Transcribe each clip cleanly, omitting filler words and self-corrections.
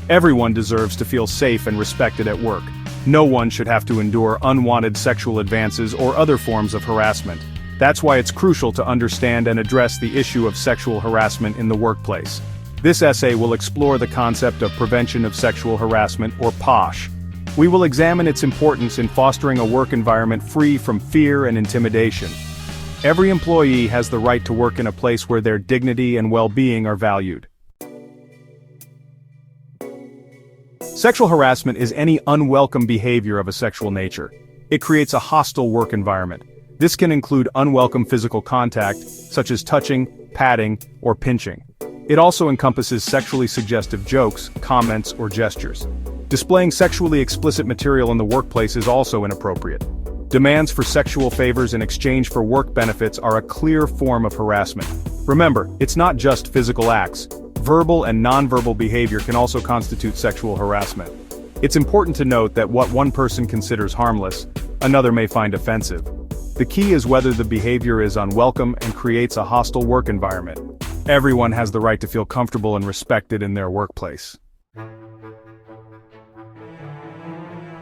Everyone deserves to feel safe and respected at work. No one should have to endure unwanted sexual advances or other forms of harassment. That's why it's crucial to understand and address the issue of sexual harassment in the workplace. This essay will explore the concept of prevention of sexual harassment, or POSH. We will examine its importance in fostering a work environment free from fear and intimidation. Every employee has the right to work in a place where their dignity and well-being are valued. Sexual harassment is any unwelcome behavior of a sexual nature. It creates a hostile work environment. This can include unwelcome physical contact, such as touching, patting, or pinching. It also encompasses sexually suggestive jokes, comments, or gestures. Displaying sexually explicit material in the workplace is also inappropriate. Demands for sexual favors in exchange for work benefits are a clear form of harassment. Remember, it's not just physical acts. Verbal and nonverbal behavior can also constitute sexual harassment. It's important to note that what one person considers harmless, another may find offensive. The key is whether the behavior is unwelcome and creates a hostile work environment. Everyone has the right to feel comfortable and respected in their workplace.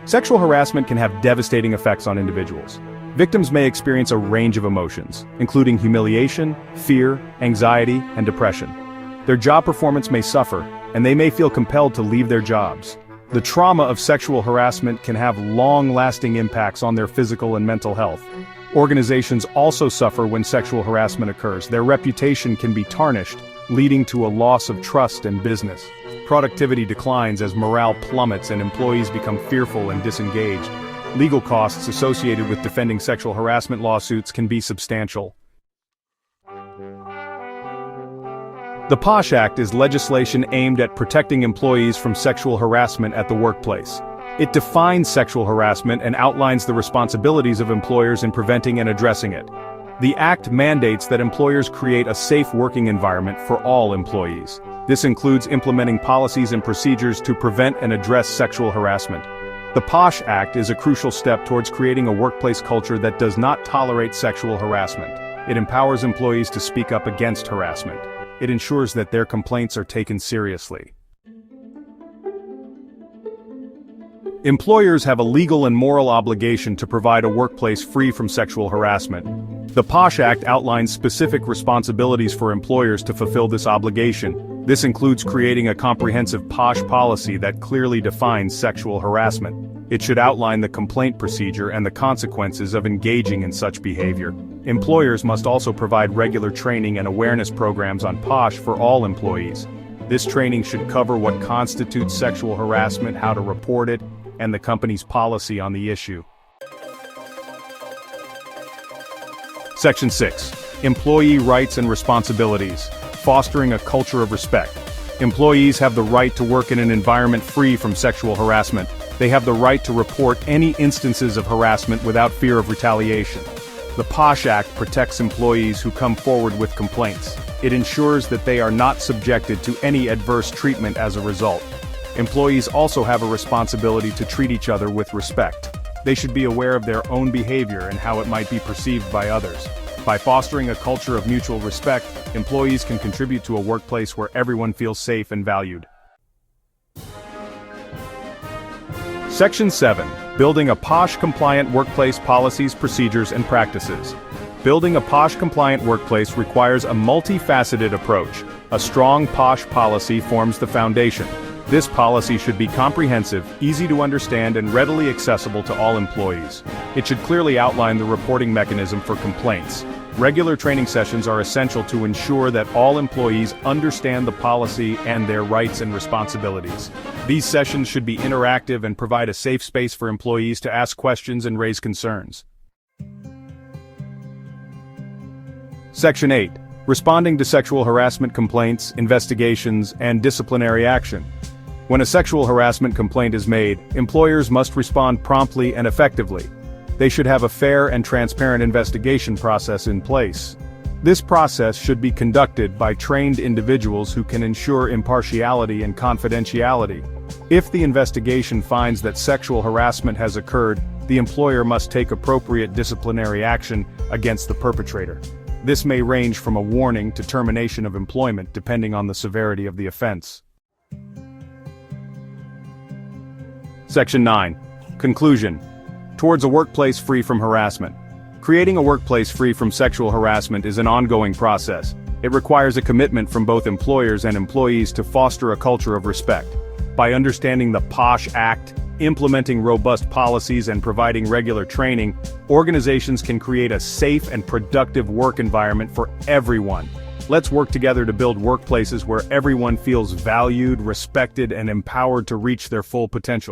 Sexual harassment can have devastating effects on individuals. Victims may experience a range of emotions, including humiliation, fear, anxiety, and depression. Their job performance may suffer, and they may feel compelled to leave their jobs. The trauma of sexual harassment can have long-lasting impacts on their physical and mental health. Organizations also suffer when sexual harassment occurs. Their reputation can be tarnished, leading to a loss of trust in business. Productivity declines as morale plummets and employees become fearful and disengaged. Legal costs associated with defending sexual harassment lawsuits can be substantial. The POSH Act is legislation aimed at protecting employees from sexual harassment at the workplace. It defines sexual harassment and outlines the responsibilities of employers in preventing and addressing it. The Act mandates that employers create a safe working environment for all employees. This includes implementing policies and procedures to prevent and address sexual harassment. The POSH Act is a crucial step towards creating a workplace culture that does not tolerate sexual harassment. It empowers employees to speak up against harassment. It ensures that their complaints are taken seriously. Employers have a legal and moral obligation to provide a workplace free from sexual harassment. The POSH Act outlines specific responsibilities for employers to fulfill this obligation. This includes creating a comprehensive POSH policy that clearly defines sexual harassment. It should outline the complaint procedure and the consequences of engaging in such behavior. Employers must also provide regular training and awareness programs on POSH for all employees. This training should cover what constitutes sexual harassment, how to report it, and the company's policy on the issue. Section 6. Employee rights and responsibilities. Fostering a culture of respect. Employees have the right to work in an environment free from sexual harassment. They have the right to report any instances of harassment without fear of retaliation. The POSH Act protects employees who come forward with complaints. It ensures that they are not subjected to any adverse treatment as a result. Employees also have a responsibility to treat each other with respect. They should be aware of their own behavior and how it might be perceived by others. By fostering a culture of mutual respect, employees can contribute to a workplace where everyone feels safe and valued. Section 7. Building a POSH-compliant workplace policies, procedures, and practices. Building a POSH-compliant workplace requires a multifaceted approach. A strong POSH policy forms the foundation. This policy should be comprehensive, easy to understand, and readily accessible to all employees. It should clearly outline the reporting mechanism for complaints. Regular training sessions are essential to ensure that all employees understand the policy and their rights and responsibilities. These sessions should be interactive and provide a safe space for employees to ask questions and raise concerns. Section 8. Responding to sexual harassment complaints, investigations, and disciplinary action. When a sexual harassment complaint is made, employers must respond promptly and effectively. They should have a fair and transparent investigation process in place. This process should be conducted by trained individuals who can ensure impartiality and confidentiality. If the investigation finds that sexual harassment has occurred, the employer must take appropriate disciplinary action against the perpetrator. This may range from a warning to termination of employment depending on the severity of the offense. Section 9. Conclusion. Towards a workplace free from harassment. Creating a workplace free from sexual harassment is an ongoing process. It requires a commitment from both employers and employees to foster a culture of respect. By understanding the POSH Act, implementing robust policies and providing regular training, organizations can create a safe and productive work environment for everyone. Let's work together to build workplaces where everyone feels valued, respected, and empowered to reach their full potential.